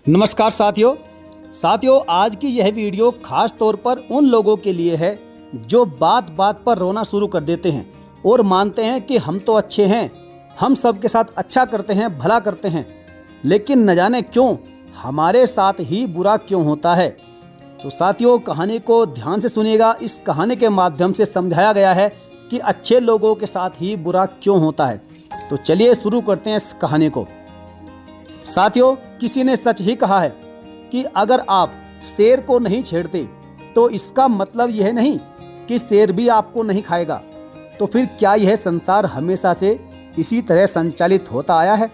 नमस्कार साथियों, आज की यह वीडियो खास तौर पर उन लोगों के लिए है जो बात बात पर रोना शुरू कर देते हैं और मानते हैं कि हम तो अच्छे हैं, हम सबके साथ अच्छा करते हैं, भला करते हैं, लेकिन न जाने क्यों हमारे साथ ही बुरा क्यों होता है। तो साथियों, कहानी को ध्यान से सुनिएगा। इस कहानी के माध्यम से समझाया गया है कि अच्छे लोगों के साथ ही बुरा क्यों होता है। तो चलिए शुरू करते हैं इस कहानी को। साथियों, किसी ने सच ही कहा है कि अगर आप शेर को नहीं छेड़ते तो इसका मतलब यह नहीं कि शेर भी आपको नहीं खाएगा। तो फिर क्या यह संसार हमेशा से इसी तरह संचालित होता आया है?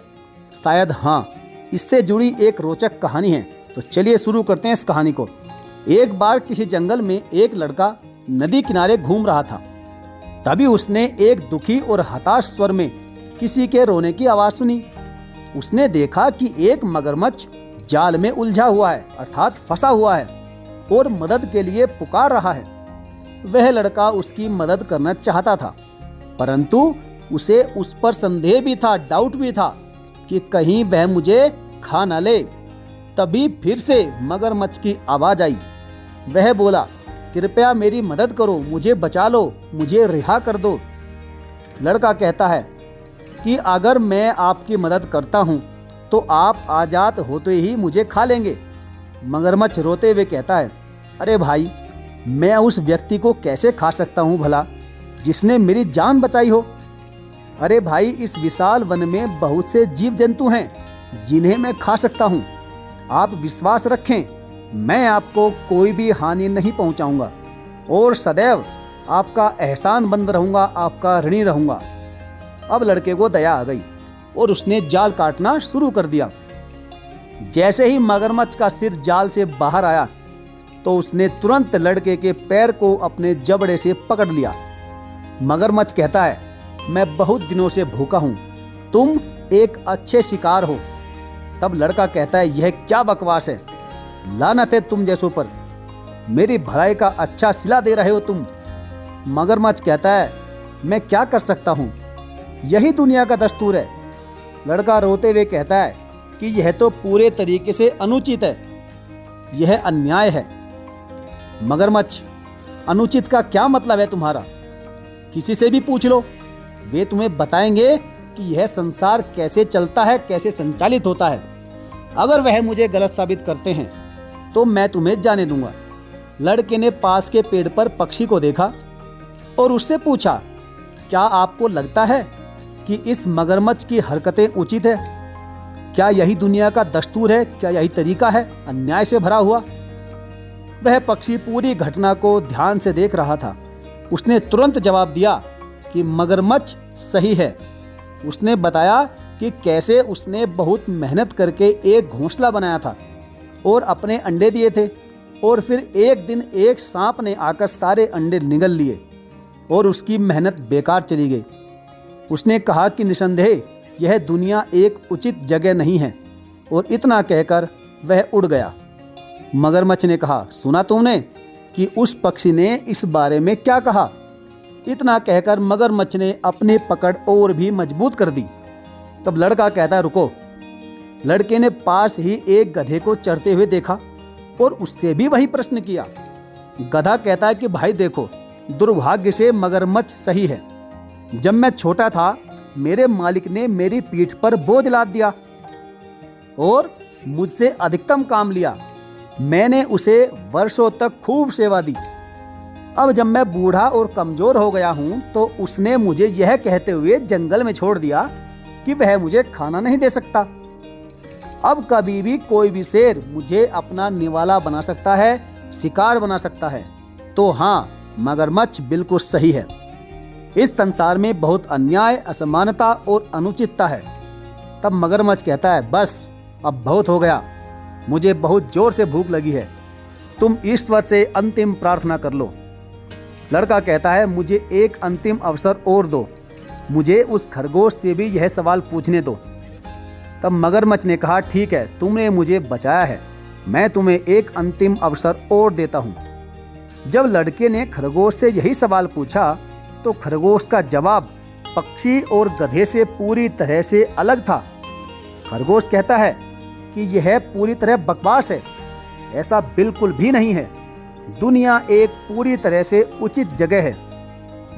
शायद हाँ। इससे जुड़ी एक रोचक कहानी है। तो चलिए शुरू करते हैं इस कहानी को। एक बार किसी जंगल में एक लड़का नदी किनारे घूम रहा था। तभी उसने एक दुखी और हताश स्वर में किसी के रोने की आवाज़ सुनी। उसने देखा कि एक मगरमच्छ जाल में उलझा हुआ है, अर्थात फंसा हुआ है और मदद के लिए पुकार रहा है। वह लड़का उसकी मदद करना चाहता था, परंतु उसे उस पर संदेह भी था, डाउट भी था कि कहीं वह मुझे खा न ले। तभी फिर से मगरमच्छ की आवाज़ आई। वह बोला, कृपया मेरी मदद करो, मुझे बचा लो, मुझे रिहा कर दो। लड़का कहता है कि अगर मैं आपकी मदद करता हूँ तो आप आज़ाद होते ही मुझे खा लेंगे। मगरमच्छ रोते हुए कहता है, अरे भाई, मैं उस व्यक्ति को कैसे खा सकता हूँ भला, जिसने मेरी जान बचाई हो। अरे भाई, इस विशाल वन में बहुत से जीव जंतु हैं जिन्हें मैं खा सकता हूँ। आप विश्वास रखें, मैं आपको कोई भी हानि नहीं पहुँचाऊँगा और सदैव आपका एहसानमंद रहूँगा, आपका ऋणी रहूँगा। अब लड़के को दया आ गई और उसने जाल काटना शुरू कर दिया। जैसे ही मगरमच्छ का सिर जाल से बाहर आया तो उसने तुरंत लड़के के पैर को अपने जबड़े से पकड़ लिया। मगरमच्छ कहता है, मैं बहुत दिनों से भूखा हूँ, तुम एक अच्छे शिकार हो। तब लड़का कहता है, यह क्या बकवास है, लानत है तुम जैसों पर, मेरी भलाई का अच्छा सिला दे रहे हो तुम। मगरमच्छ कहता है, मैं क्या कर सकता हूँ, यही दुनिया का दस्तूर है। लड़का रोते हुए कहता है कि यह तो पूरे तरीके से अनुचित है, यह अन्याय है। मगरमच्छ, अनुचित का क्या मतलब है तुम्हारा? किसी से भी पूछ लो, वे तुम्हें बताएंगे कि यह संसार कैसे चलता है, कैसे संचालित होता है। अगर वह मुझे गलत साबित करते हैं तो मैं तुम्हें जाने दूंगा। लड़के ने पास के पेड़ पर पक्षी को देखा और उससे पूछा, क्या आपको लगता है कि इस मगरमच्छ की हरकतें उचित है? क्या यही दुनिया का दस्तूर है? क्या यही तरीका है अन्याय से भरा हुआ? वह पक्षी पूरी घटना को ध्यान से देख रहा था। उसने तुरंत जवाब दिया कि मगरमच्छ सही है। उसने बताया कि कैसे उसने बहुत मेहनत करके एक घोंसला बनाया था और अपने अंडे दिए थे, और फिर एक दिन एक सांप ने आकर सारे अंडे निगल लिए और उसकी मेहनत बेकार चली गई। उसने कहा कि निसंदेह यह दुनिया एक उचित जगह नहीं है, और इतना कहकर वह उड़ गया। मगरमच्छ ने कहा, सुना तुमने कि उस पक्षी ने इस बारे में क्या कहा? इतना कहकर मगरमच्छ ने अपनी पकड़ और भी मजबूत कर दी। तब लड़का कहता है, रुको। लड़के ने पास ही एक गधे को चढ़ते हुए देखा और उससे भी वही प्रश्न किया। गधा कहता है कि भाई देखो, दुर्भाग्य से मगरमच्छ सही है। जब मैं छोटा था, मेरे मालिक ने मेरी पीठ पर बोझ लाद दिया और मुझसे अधिकतम काम लिया। मैंने उसे वर्षों तक खूब सेवा दी। अब जब मैं बूढ़ा और कमजोर हो गया हूँ तो उसने मुझे यह कहते हुए जंगल में छोड़ दिया कि वह मुझे खाना नहीं दे सकता। अब कभी भी कोई भी शेर मुझे अपना निवाला बना सकता है, शिकार बना सकता है। तो हाँ, मगरमच्छ बिल्कुल सही है। इस संसार में बहुत अन्याय, असमानता और अनुचितता है। तब मगरमच्छ कहता है, बस अब बहुत हो गया, मुझे बहुत जोर से भूख लगी है, तुम ईश्वर से अंतिम प्रार्थना कर लो। लड़का कहता है, मुझे एक अंतिम अवसर और दो, मुझे उस खरगोश से भी यह सवाल पूछने दो। तब मगरमच्छ ने कहा, ठीक है, तुमने मुझे बचाया है, मैं तुम्हें एक अंतिम अवसर और देता हूँ। जब लड़के ने खरगोश से यही सवाल पूछा तो खरगोश का जवाब पक्षी और गधे से पूरी तरह से अलग था। खरगोश कहता है कि यह पूरी तरह बकवास है। ऐसा बिल्कुल भी नहीं है। दुनिया एक पूरी तरह से उचित जगह है।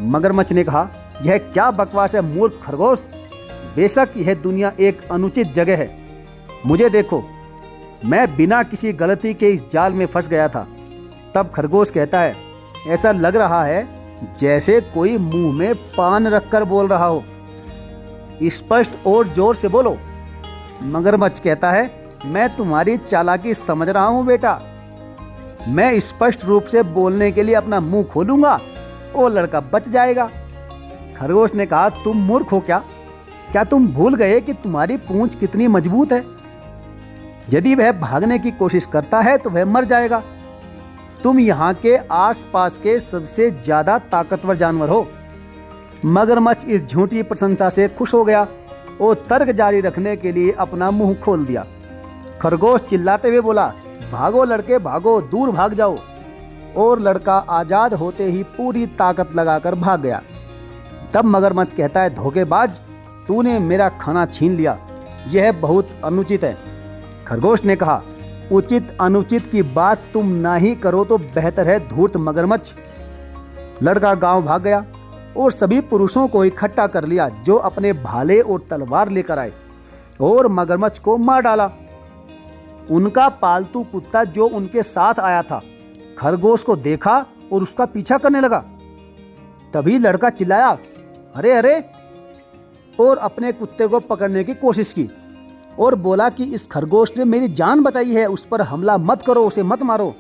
मगरमच्छ ने कहा, यह क्या बकवास है मूर्ख खरगोश। बेशक यह दुनिया एक अनुचित जगह है। मुझे देखो, मैं बिना किसी गलती के इस जाल में फंस गया था। तब खरगोश कहता है, ऐसा लग रहा है जैसे कोई मुंह में पान रखकर बोल रहा हो। स्पष्ट और जोर से बोलो। मगरमच्छ कहता है, मैं तुम्हारी चालाकी समझ रहा हूं बेटा। मैं स्पष्ट रूप से बोलने के लिए अपना मुंह खोलूंगा और लड़का बच जाएगा। खरगोश ने कहा, तुम मूर्ख हो क्या तुम भूल गए कि तुम्हारी पूंछ कितनी मजबूत है? यदि वह भागने की कोशिश करता है तो वह मर जाएगा। तुम यहाँ के आसपास के सबसे ज्यादा ताकतवर जानवर हो। मगरमच्छ इस झूठी प्रशंसा से खुश हो गया और तर्क जारी रखने के लिए अपना मुंह खोल दिया। खरगोश चिल्लाते हुए बोला, भागो लड़के भागो, दूर भाग जाओ। और लड़का आजाद होते ही पूरी ताकत लगाकर भाग गया। तब मगरमच्छ कहता है, धोखेबाज, तूने मेरा खाना छीन लिया। यह बहुत अनुचित है। खरगोश ने कहा, उचित अनुचित की बात तुम ना ही करो तो बेहतर है धूर्त मगरमच्छ। लड़का गांव भाग गया और सभी पुरुषों को इकट्ठा कर लिया जो अपने भाले और तलवार लेकर आए और मगरमच्छ को मार डाला। उनका पालतू कुत्ता जो उनके साथ आया था खरगोश को देखा और उसका पीछा करने लगा। तभी लड़का चिल्लाया, अरे अरे, और अपने कुत्ते को पकड़ने की कोशिश की और बोला कि इस खरगोश ने मेरी जान बचाई है, उस पर हमला मत करो, उसे मत मारो।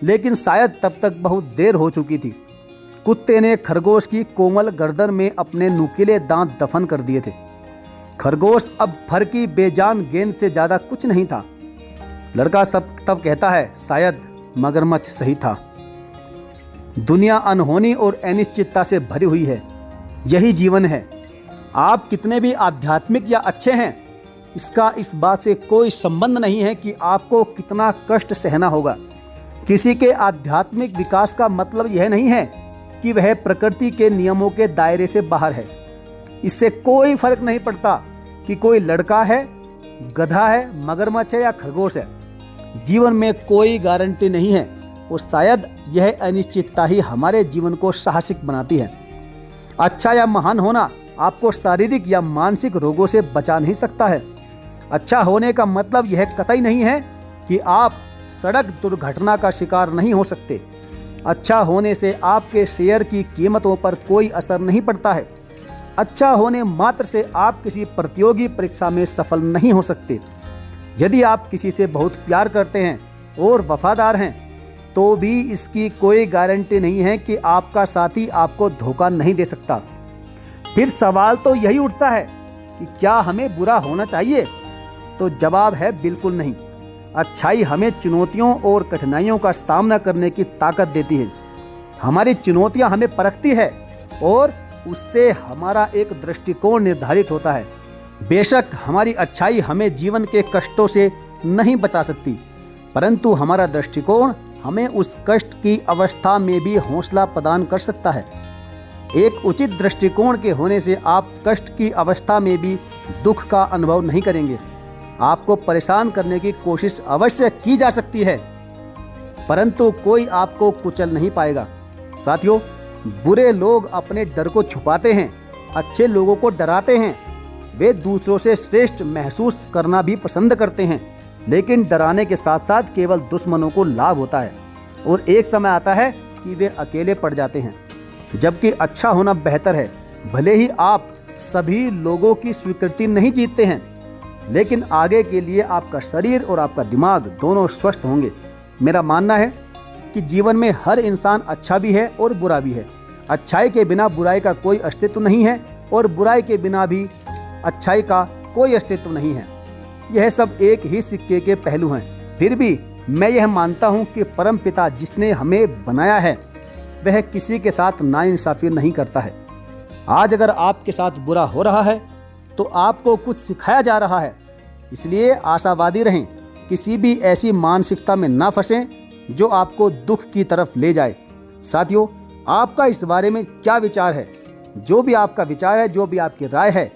लेकिन शायद तब तक बहुत देर हो चुकी थी। कुत्ते ने खरगोश की कोमल गर्दन में अपने नुकीले दांत दफन कर दिए थे। खरगोश अब फर की बेजान गेंद से ज्यादा कुछ नहीं था। लड़का तब कहता है, शायद मगरमच्छ सही था। दुनिया अनहोनी और अनिश्चितता से भरी हुई है। यही जीवन है। आप कितने भी आध्यात्मिक या अच्छे हैं, इसका इस बात से कोई संबंध नहीं है कि आपको कितना कष्ट सहना होगा। किसी के आध्यात्मिक विकास का मतलब यह नहीं है कि वह प्रकृति के नियमों के दायरे से बाहर है। इससे कोई फर्क नहीं पड़ता कि कोई लड़का है, गधा है, मगरमच्छ है या खरगोश है। जीवन में कोई गारंटी नहीं है और शायद यह अनिश्चितता ही हमारे जीवन को साहसिक बनाती है। अच्छा या महान होना आपको शारीरिक या मानसिक रोगों से बचा नहीं सकता है। अच्छा होने का मतलब यह कतई नहीं है कि आप सड़क दुर्घटना का शिकार नहीं हो सकते। अच्छा होने से आपके शेयर की कीमतों पर कोई असर नहीं पड़ता है। अच्छा होने मात्र से आप किसी प्रतियोगी परीक्षा में सफल नहीं हो सकते। यदि आप किसी से बहुत प्यार करते हैं और वफादार हैं तो भी इसकी कोई गारंटी नहीं है कि आपका साथी आपको धोखा नहीं दे सकता। फिर सवाल तो यही उठता है कि क्या हमें बुरा होना चाहिए? तो जवाब है बिल्कुल नहीं। अच्छाई हमें चुनौतियों और कठिनाइयों का सामना करने की ताकत देती है। हमारी चुनौतियां हमें परखती है और उससे हमारा एक दृष्टिकोण निर्धारित होता है। बेशक हमारी अच्छाई हमें जीवन के कष्टों से नहीं बचा सकती, परंतु हमारा दृष्टिकोण हमें उस कष्ट की अवस्था में भी हौसला प्रदान कर सकता है। एक उचित दृष्टिकोण के होने से आप कष्ट की अवस्था में भी दुख का अनुभव नहीं करेंगे। आपको परेशान करने की कोशिश अवश्य की जा सकती है, परंतु कोई आपको कुचल नहीं पाएगा। साथियों, बुरे लोग अपने डर को छुपाते हैं, अच्छे लोगों को डराते हैं। वे दूसरों से श्रेष्ठ महसूस करना भी पसंद करते हैं, लेकिन डराने के साथ साथ केवल दुश्मनों को लाभ होता है और एक समय आता है कि वे अकेले पड़ जाते हैं। जबकि अच्छा होना बेहतर है। भले ही आप सभी लोगों की स्वीकृति नहीं जीतते हैं, लेकिन आगे के लिए आपका शरीर और आपका दिमाग दोनों स्वस्थ होंगे। मेरा मानना है कि जीवन में हर इंसान अच्छा भी है और बुरा भी है। अच्छाई के बिना बुराई का कोई अस्तित्व नहीं है और बुराई के बिना भी अच्छाई का कोई अस्तित्व नहीं है। यह सब एक ही सिक्के के पहलू हैं। फिर भी मैं यह मानता हूँ कि परमपिता जिसने हमें बनाया है वह किसी के साथ नाइंसाफी नहीं करता है। आज अगर आपके साथ बुरा हो रहा है तो आपको कुछ सिखाया जा रहा है, इसलिए आशावादी रहें। किसी भी ऐसी मानसिकता में ना फंसें जो आपको दुख की तरफ ले जाए। साथियों, आपका इस बारे में क्या विचार है? जो भी आपका विचार है, जो भी आपकी राय है,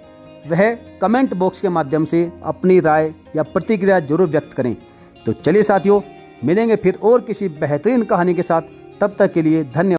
वह कमेंट बॉक्स के माध्यम से अपनी राय या प्रतिक्रिया जरूर व्यक्त करें। तो चलिए साथियों, मिलेंगे फिर और किसी बेहतरीन कहानी के साथ। तब तक के लिए धन्यवाद।